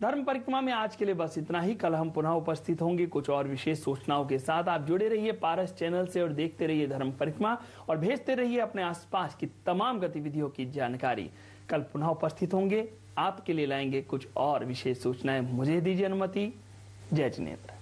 धर्म परिक्रमा में आज के लिए बस इतना ही। कल हम पुनः उपस्थित होंगे कुछ और विशेष सूचनाओं के साथ। आप जुड़े रहिए पारस चैनल से और देखते रहिए धर्म परिक्रमा और भेजते रहिए अपने आसपास की तमाम गतिविधियों की जानकारी। कल पुनः उपस्थित होंगे, आपके लिए लाएंगे कुछ और विशेष सूचनाएं। मुझे दीजिए अनुमति। जय जिनेन्द्र।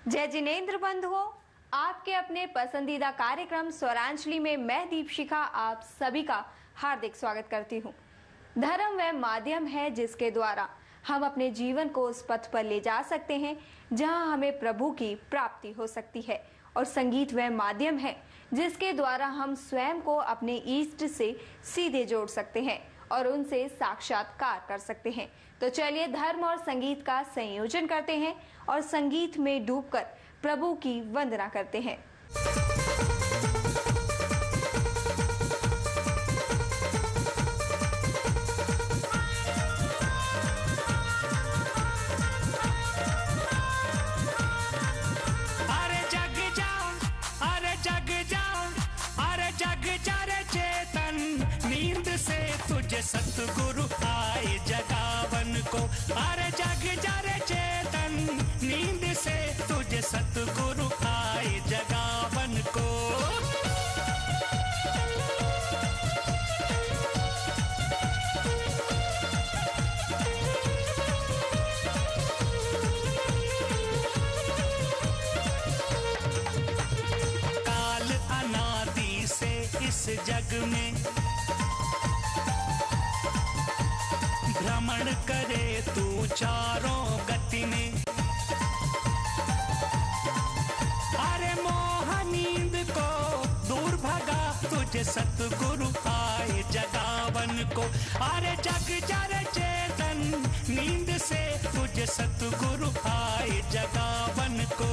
जय जिनेन्द्र बंधुओं, आपके अपने पसंदीदा कार्यक्रम स्वरांजलि में मैं दीपशिखा आप सभी का हार्दिक स्वागत करती हूँ। धर्म वह माध्यम है जिसके द्वारा हम अपने जीवन को उस पथ पर ले जा सकते हैं जहाँ हमें प्रभु की प्राप्ति हो सकती है, और संगीत वह माध्यम है जिसके द्वारा हम स्वयं को अपने इष्ट से सीधे जोड़ सकते हैं और उनसे साक्षात्कार कर सकते हैं। तो चलिए धर्म और संगीत का संयोजन करते हैं और संगीत में डूबकर प्रभु की वंदना करते हैं। अरे जग जाओ, अरे जग जाओ, अरे जग जा रे चेतन, नींद से तुझे सतगुरु आए जगावन को। अरे जग जा रे चेतन, नींद से तुझे सतगुरु आए जगावन को। काल अनादि से इस जग में भ्रमण करे तू चारों गति में। अरे मोह नींद को दूर भगा तुझे सतगुरु आए जगावन को। अरे जग जा रे चेतन, नींद से तुझे सतगुरु आए जगावन को।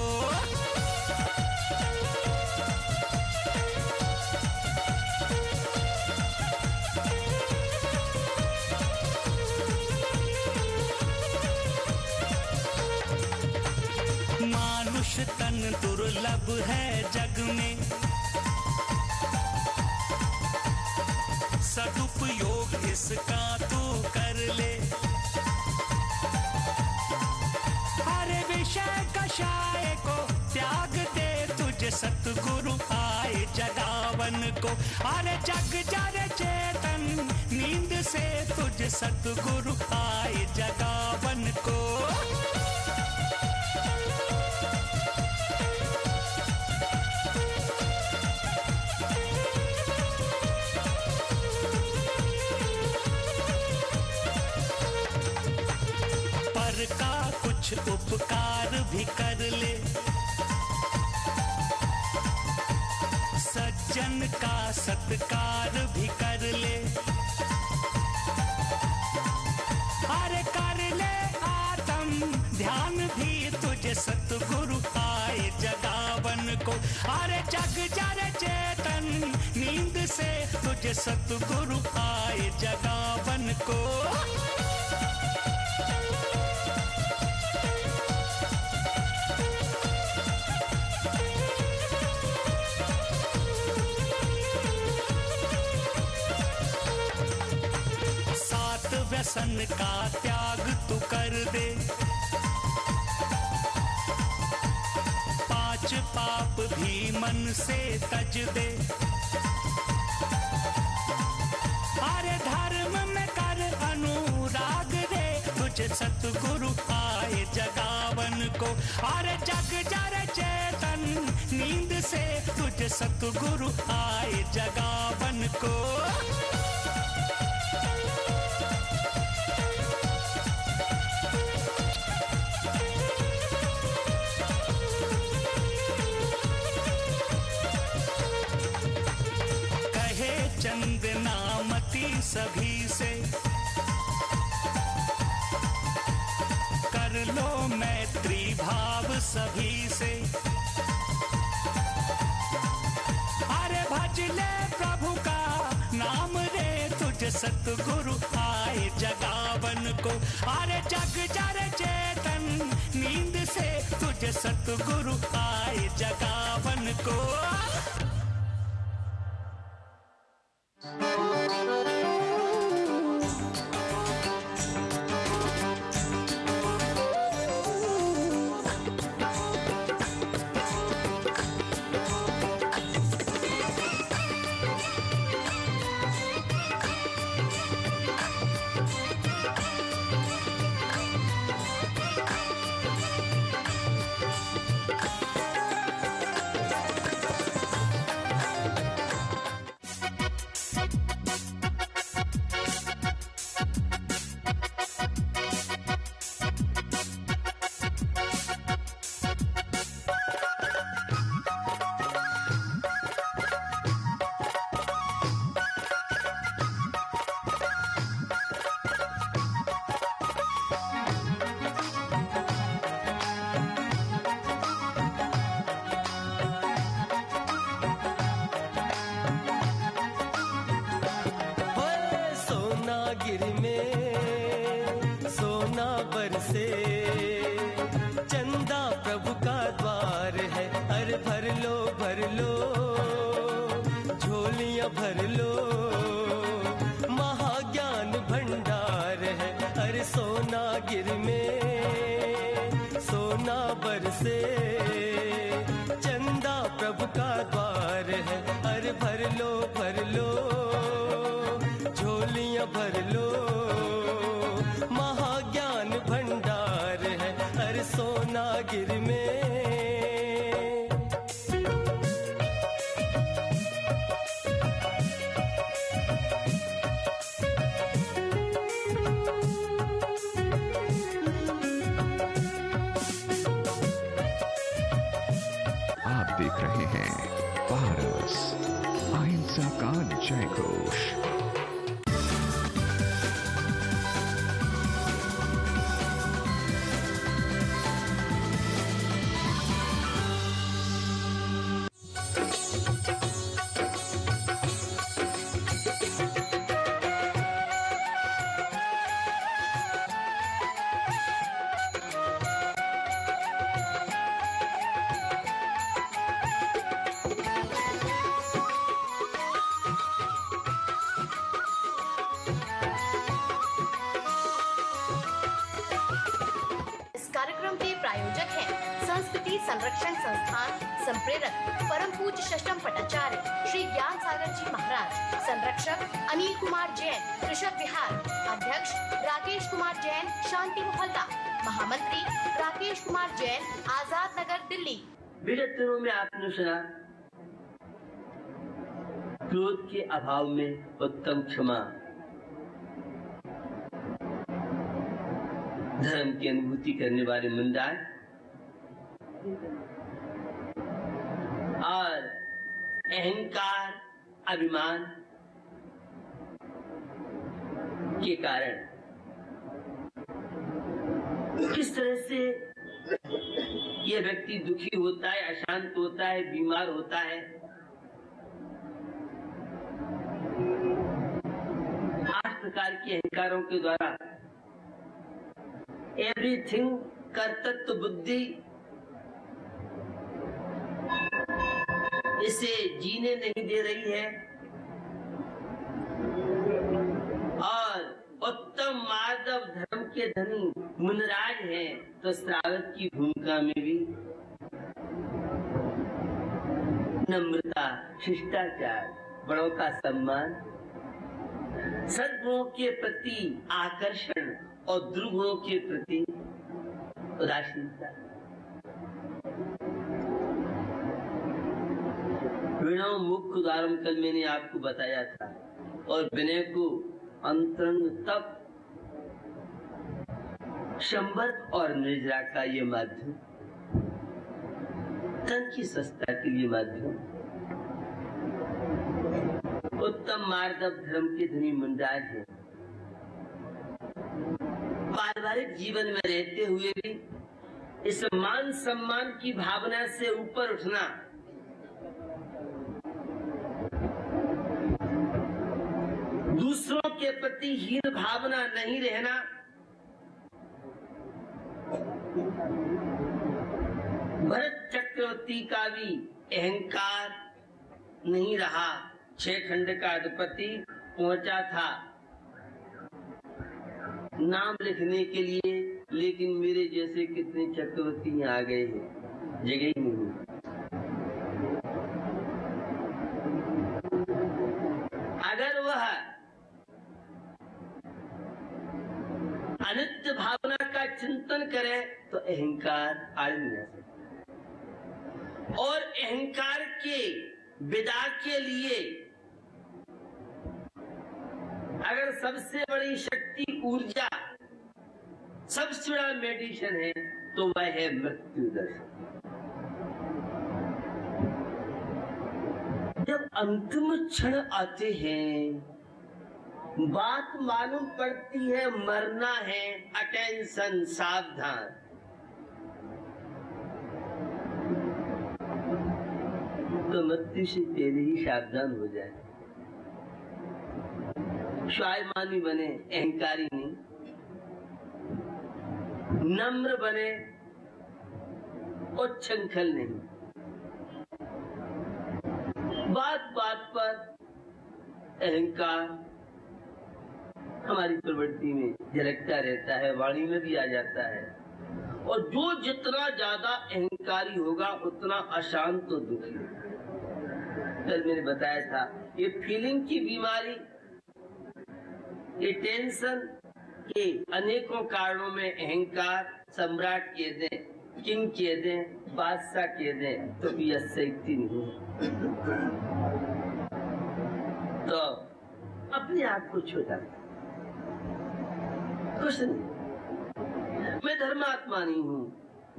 मानुष तन दुर्लभ है जग में, सदुपयोग इसका तू कर ले। अरे विषय कषाय को त्याग दे तुझे सतगुरु आए जगावन को। अरे जग जा रे चेतन, नींद से तुझे सतगुरु आए जगावन को। पर का कुछ उपकार भी कर ले, सज्जन का सत्कार भी कर ले। अरे कर ले आत्म ध्यान भी तुझे सतगुरु आए जगावन को। अरे जग जा रे चेतन, नींद से तुझे सतगुरु आए जगावन को। सात व्यसन का त्याग तू कर दे, पांच पाप भी मन से तज दे। अरे धर्म में कर अनुराग दे तुझे सतगुरु आए जगावन को। अरे जग जा रे चेतन नींद से तुझे सतगुरु आए जगावन को। चंद नामती सभी से कर लो मैत्री भाव सभी से। अरे भज ले प्रभु का नाम रे तुझे सतगुरु आए जगावन को। अरे जग जा रे चेतन नींद से तुझे सतगुरु आए जगावन को। देख रहे हैं पारस, अहिंसा का जय घोष। संरक्षण संस्थान संप्रेरक परम पूज्य षष्ठम पटाचार्य श्री ज्ञान सागर जी महाराज, संरक्षक अनिल कुमार जैन, कृषक विहार, अध्यक्ष राकेश कुमार जैन, शांति मोहल्ला, महामंत्री राकेश कुमार जैन, आजाद नगर, दिल्ली। विगत दिनों में आपने सुना, क्रोध के अभाव में उत्तम क्षमा, धर्म की अनुभूति करने वाले मुंडार और अहंकार अभिमान के कारण किस तरह से यह व्यक्ति दुखी होता है, अशांत होता है, बीमार होता है। 8 प्रकार के अहंकारों के द्वारा एवरीथिंग कर्तृत्व बुद्धि इसे जीने नहीं दे रही है और उत्तम माधव धर्म के धनी मुनराज हैं, तो श्रावक की भूमिका में भी नम्रता, शिष्टाचार, बड़ों का सम्मान, सद्गुणों के प्रति आकर्षण और दुर्गुणों के प्रति उदासीनता। विनय मुख्य उदाहरण कल मैंने आपको बताया था, और विनय को अंतरंग तप, संवर्त और निर्जरा का ये माध्यम, तन की सस्ता के लिए माध्यम, उत्तम मार्दव धर्म के धनी मुंडाज है। पारिवारिक जीवन में रहते हुए भी इस मान सम्मान की भावना से ऊपर उठना, दूसरों के प्रति हीन भावना नहीं रहना, भरत चक्रवर्ती का भी अहंकार नहीं रहा। 6 खंड का अधिपति पहुंचा था नाम लिखने के लिए, लेकिन मेरे जैसे कितने चक्रवर्ती आ गए हैं, जगह ही नहीं। अगर वह अनित्य भावना का चिंतन करे तो अहंकार आड़ नहीं आ सकता, और अहंकार के विदा के लिए अगर सबसे बड़ी शक्ति ऊर्जा, सबसे बड़ा मेडिसिन है तो वह है मृत्यु दर्शन। जब अंतिम क्षण आते हैं, बात मालूम पड़ती है मरना है, अटेंशन, सावधान, तो मृत्यु से पहले ही सावधान हो जाए। स्वाभिमानी बने, अहंकारी नहीं, नम्र बने, उच्छृंखल नहीं, बात बात पर अहंकार हमारी प्रवृत्ति में झलकता रहता है, वाणी में भी आ जाता है। और जो जितना ज्यादा अहंकारी होगा उतना अशांत और दुखी होगा। कल मैंने बताया था, ये फीलिंग की बीमारी, ये टेंशन के अनेकों कारणों में अहंकार सम्राट कह दें, किंग कह दें, बादशाह कह दें, तो भी असक्ति नहीं। तो अपने आप को छोटा, कुछ नहीं, मैं धर्मात्मा नहीं हूँ,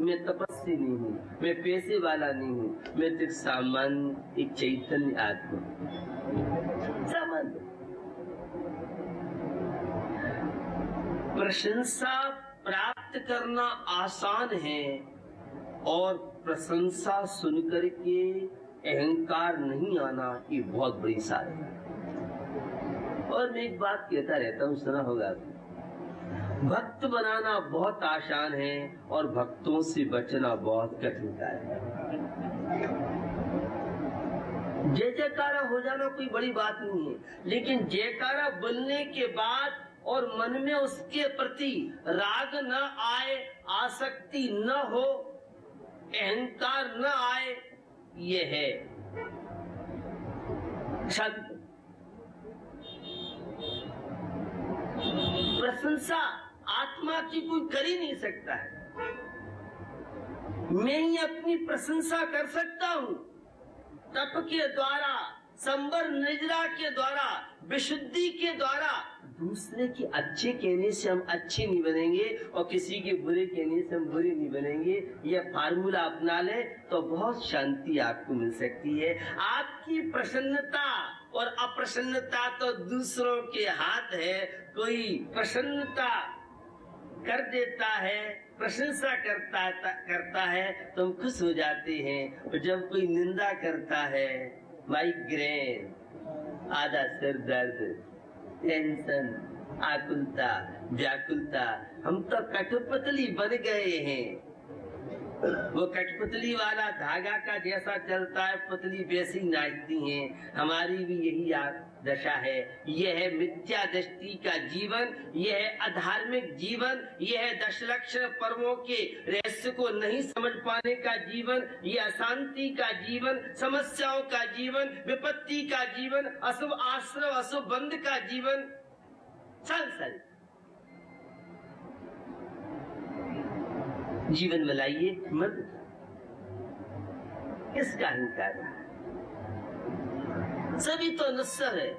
मैं तपस्वी नहीं हूँ, मैं पैसे वाला नहीं हूँ, मैं तो सामान्य एक चैतन्य आत्मा, सामान्य। प्रशंसा प्राप्त करना आसान है, और प्रशंसा सुनकर के अहंकार नहीं आना ये बहुत बड़ी सारी है। और मैं एक बात कहता रहता हूँ, सुना होगा, भक्त बनाना बहुत आसान है और भक्तों से बचना बहुत कठिन है। जय जयकारा हो जाना कोई बड़ी बात नहीं है, लेकिन जयकारा बोलने के बाद और मन में उसके प्रति राग न आए, आसक्ति न हो, अहंकार न आए, ये है शब्द। प्रशंसा आत्मा की कोई कर ही नहीं सकता है, मैं ही अपनी प्रशंसा कर सकता हूँ। तप के द्वारा, संवर निर्जरा के द्वारा, विशुद्धि के द्वारा। दूसरे के अच्छे कहने से हम अच्छे नहीं बनेंगे और किसी के बुरे कहने से हम बुरे नहीं बनेंगे। यह फार्मूला अपना ले तो बहुत शांति आपको मिल सकती है। आपकी प्रसन्नता और अप्रसन्नता तो दूसरों के हाथ है। कोई प्रसन्नता कर देता है, प्रशंसा करता है तो हम खुश हो जाते हैं, और जब कोई निंदा करता है, माइग्रेन, आधा सिर दर्द, टेंशन, आकुलता, व्याकुलता, हम तो कठपुतली बन गए हैं। वो कठपुतली वाला धागा का जैसा चलता है, पुतली वैसी नाचती हैं। हमारी भी यही दशा है। यह है मिथ्या दृष्टि का जीवन, यह है अधार्मिक जीवन, यह है दशलक्षण पर्वों के रहस्य को नहीं समझ पाने का जीवन, यह अशांति का जीवन, समस्याओं का जीवन, विपत्ति का जीवन, अशुभ आश्रय, अशुभ बंध का जीवन, संसार। जीवन में लाइए मत। किसका अहंकार है? सभी तो नश्वर है,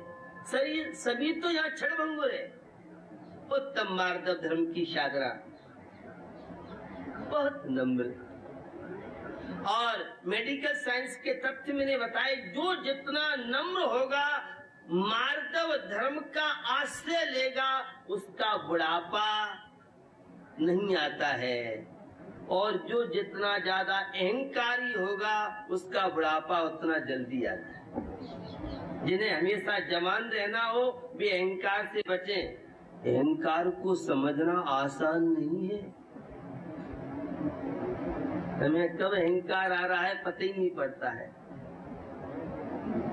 सभी तो यहाँ क्षणभंगुर है। उत्तम मार्दव धर्म की साधना बहुत नम्र, और मेडिकल साइंस के तथ्य मैंने बताए, जो जितना नम्र होगा, मार्दव धर्म का आश्रय लेगा, उसका बुढ़ापा नहीं आता है, और जो जितना ज्यादा अहंकारी होगा, उसका बुढ़ापा उतना जल्दी आता है। जिन्हें हमेशा जवान रहना हो, वे अहंकार से बचें। अहंकार को समझना आसान नहीं है। हमें कब अहंकार आ रहा है पता ही नहीं पड़ता है।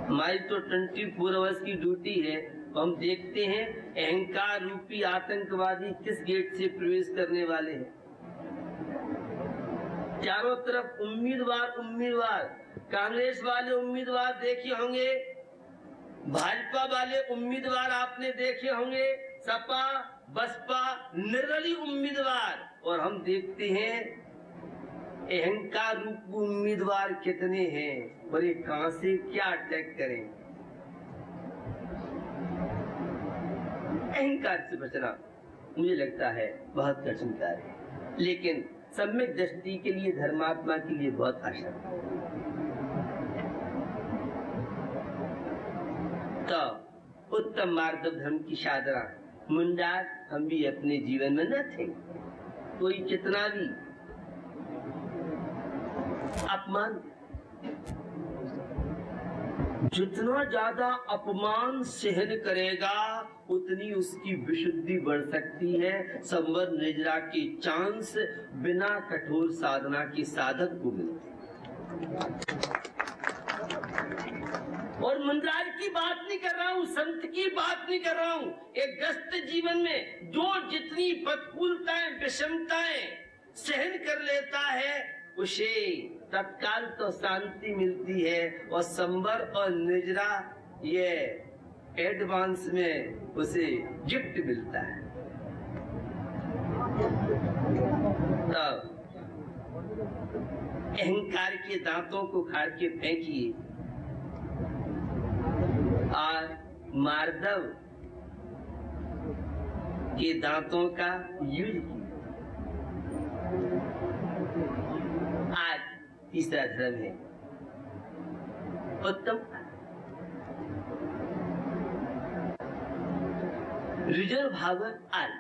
हमारी तो 24 आवर्स की ड्यूटी है, हम देखते हैं अहंकार रूपी आतंकवादी किस गेट से प्रवेश करने वाले हैं। चारों तरफ उम्मीदवार, कांग्रेस वाले उम्मीदवार देखे होंगे, भाजपा वाले उम्मीदवार आपने देखे होंगे, सपा बसपा निर्दलीय उम्मीदवार, और हम देखते हैं अहंकार रूप उम्मीदवार कितने हैं, और ये कहां से क्या अटैक करें। अहंकार से बचना मुझे लगता है बहुत कठिन कार्य है, लेकिन सम्यक दृष्टि के लिए, धर्मात्मा के लिए बहुत आसान। तो उत्तम मार्दव धर्म की साधना मुंडार हम भी अपने जीवन में न थे। कोई कितना भी अपमान, जितना ज्यादा अपमान सहन करेगा, उतनी उसकी विशुद्धि बढ़ सकती है। संवर निजरा के चांस बिना कठोर साधना के साधक को मिलते। और मुंद्राज की बात नहीं कर रहा हूँ, संत की बात नहीं कर रहा हूँ। एक ग्रस्त जीवन में जो जितनी प्रतिकूलताएं, विषमताएं सहन कर लेता है, उसे तत्काल तो शांति मिलती है, और संवर और निजरा ये एडवांस में उसे गिफ्ट मिलता है। तब अहंकार के दांतों को खाड़ के फेंकिए और मार्दव के दांतों का यूज कीजिए। आज तीसरा धर्म है उत्तम रिजर्व भावर आल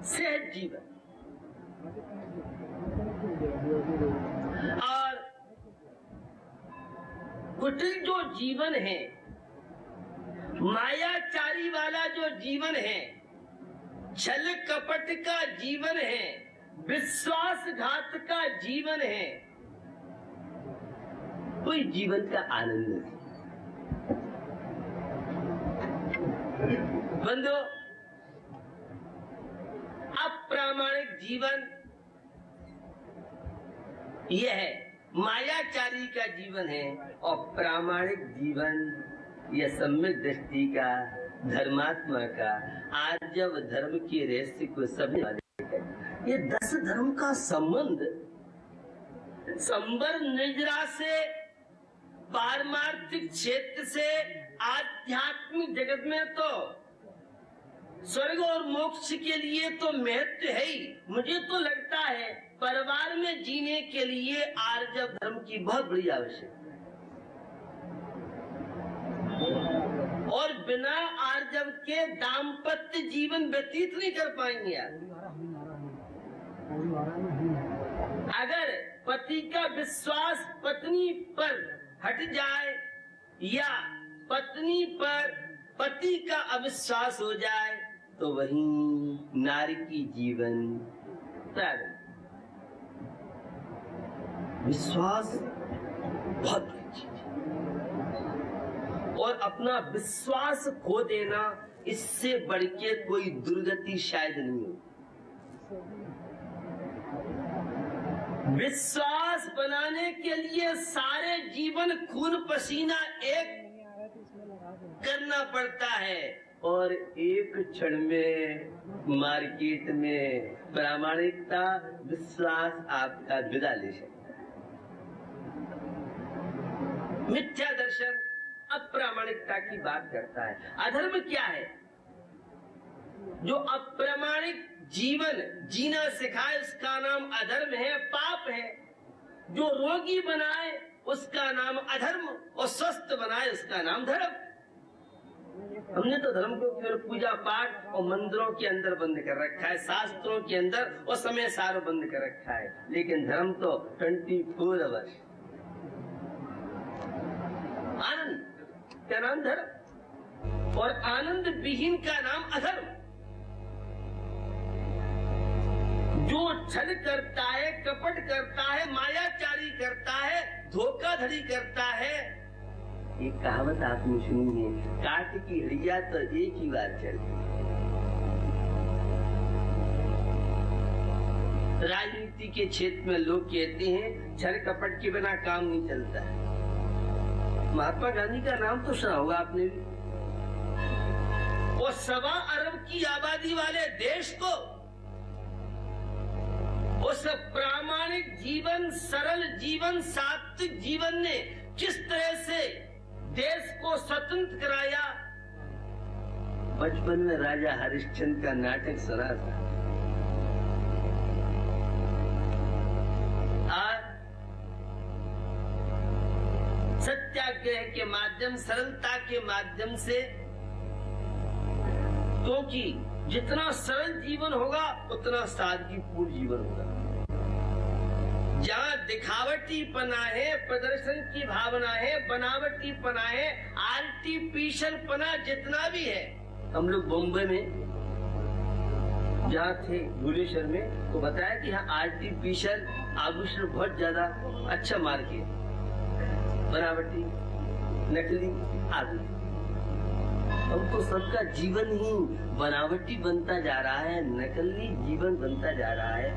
सहज जीवन। और कुटिल जो जीवन है, मायाचारी वाला जो जीवन है, छल कपट का जीवन है, विश्वासघात का जीवन है, कोई जीवन का आनंद नहीं। बंधु, अप्रामाणिक जीवन यह है, मायाचारी का जीवन है, और प्रामाणिक जीवन यह सम्यक दृष्टि का, धर्मात्मा का, आर्जव धर्म के रहस्य को समझने वाले। ये 10 धर्म का संबंध संवर निजरा से, पारमार्थिक क्षेत्र से आध्यात्मिक जगत में तो स्वर्ग और मोक्ष के लिए तो महत्व है ही। मुझे तो लगता है परिवार में जीने के लिए आर्जव धर्म की बहुत बड़ी आवश्यकता है, और बिना आर्जव के दाम्पत्य जीवन व्यतीत नहीं कर पाएंगे यार। अगर पति का विश्वास पत्नी पर हट जाए, या पत्नी पर पति का अविश्वास हो जाए, तो वहीं नारी की जीवन प्रारंभ। विश्वास बहुत अच्छी चीज, और अपना विश्वास खो देना, इससे बढ़ के कोई दुर्गति शायद नहीं हो। विश्वास बनाने के लिए सारे जीवन खून पसीना एक करना पड़ता है, और एक क्षण में मार्केट में प्रामाणिकता विश्वास आपका विदा ले सकता है। मिथ्या दर्शन अप्रामाणिकता की बात करता है। अधर्म क्या है? जो अप्रामाणिक जीवन जीना सिखाए उसका नाम अधर्म है, पाप है। जो रोगी बनाए उसका नाम अधर्म और स्वस्थ बनाए उसका नाम धर्म। हमने तो धर्म को केवल पूजा पाठ और मंदिरों के अंदर बंद कर रखा है, शास्त्रों के अंदर और समय सारों बंद कर रखा है, लेकिन धर्म तो 24 आवर्स। आनंद का नाम धर्म और आनंद विहीन का नाम अधर्म। जो छल करता है, कपट करता है, मायाचारी करता है, धोखाधड़ी करता है। एक कहावत आपने सुनी है, काट की हड़िया तो एक ही बार चलती। राजनीति के क्षेत्र में लोग कहते हैं छल कपट के बिना काम नहीं चलता है। महात्मा गांधी का नाम तो सुना होगा आपने भी। वो 1.25 अरब की आबादी वाले देश को उस प्रामाणिक जीवन, सरल जीवन, सात्विक जीवन ने किस तरह से देश को स्वतंत्र कराया। बचपन में राजा हरिश्चंद्र का नाटक सुना था। आज सत्याग्रह के माध्यम, सरलता के माध्यम से, क्योंकि जितना सरल जीवन होगा उतना सादगीपूर्ण जीवन होगा। जहाँ दिखावटीपना है, प्रदर्शन की भावना है, बनावटीपना है, आर्टिफिशियल पना जितना भी है। हम लोग बॉम्बे में जहाँ थे भुवनेश्वर में, तो बताया कि यहाँ आर्टिफिशियल आभूषण बहुत ज्यादा अच्छा मार्केट, बनावटी, नकली आदि। अब तो सबका जीवन ही बनावटी बनता जा रहा है, नकली जीवन बनता जा रहा है,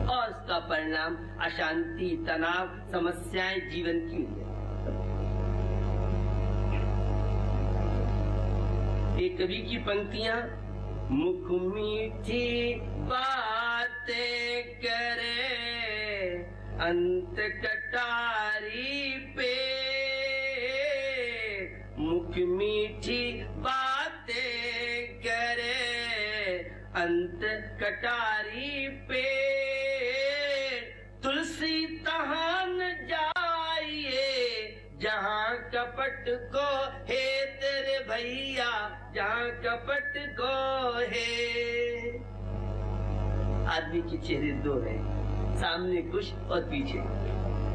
और उसका परिणाम अशांति, तनाव, समस्याएं जीवन की है। एक कवि की पंक्तियां, मुख मीठी बातें करे, अंत कटारी पे। मुख मीठी बातें करे, अंत कटारी पे। तुलसी तहान जाइए जहाँ कपट को है तेरे भैया, जहाँ कपट को है। आदमी के चेहरे दो हैं, सामने कुछ और पीछे,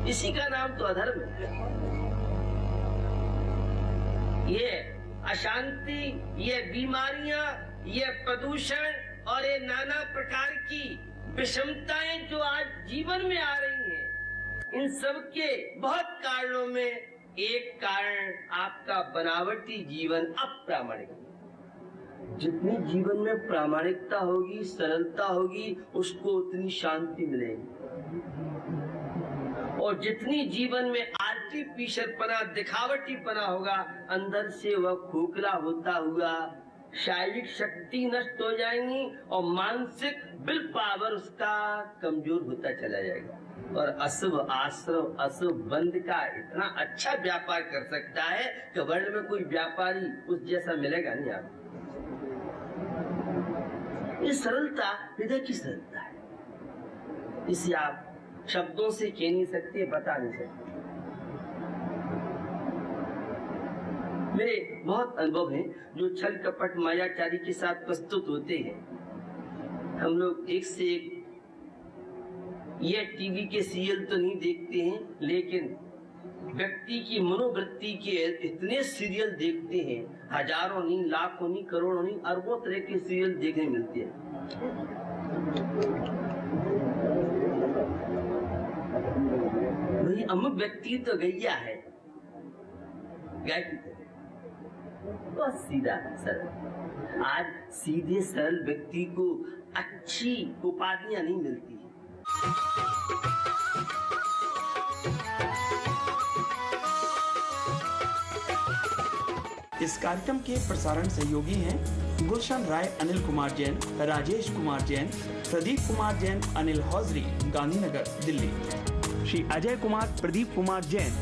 इसी का नाम तो अधर्म है। ये अशांति, ये बीमारियां, ये प्रदूषण और ये नाना प्रकार की विषमताएं जो आज जीवन में आ रही हैं, इन सब के बहुत कारणों में एक कारण आपका बनावटी जीवन, अप्रामाणिक। जितनी जीवन में प्रामाणिकता होगी, सरलता होगी, उसको उतनी शांति मिलेगी। और जितनी जीवन में आर्टिफिशियल पना, दिखावटी पना होगा, अंदर से वह खोखला होता हुआ शारीरिक शक्ति नष्ट हो जाएंगी और मानसिक विल पावर उसका कमजोर होता चला जाएगा। और अशुभ आश्रम, अशुभ बंध का इतना अच्छा व्यापार कर सकता है कि वर्ल्ड में कोई व्यापारी उस जैसा मिलेगा नहीं आपको। ये सरलता हृदय की सरलता है, इसे आप शब्दों से कह नहीं सकते, बता नहीं सकते। मेरे बहुत अनुभव हैं जो छल कपट मायाचारी के साथ प्रस्तुत होते हैं। हम लोग एक से एक ये टीवी के सीरियल तो नहीं देखते हैं, लेकिन व्यक्ति की मनोवृत्ति के इतने सीरियल देखते हैं, हजारों नहीं, लाखों नहीं, करोड़ों नहीं, अरबों तरह के सीरियल देखने मिलते हैं। वही अमुक व्यक्ति तो गैया है, गाय की तरह, बहुत सीधा सरल। आज सीधे सरल व्यक्ति को अच्छी उपाधियां नहीं मिलती। इस कार्यक्रम के प्रसारण सहयोगी हैं गुलशन राय, अनिल कुमार जैन, राजेश कुमार जैन, प्रदीप कुमार जैन, अनिल हौजरी, गांधीनगर, दिल्ली। श्री अजय कुमार, प्रदीप कुमार जैन,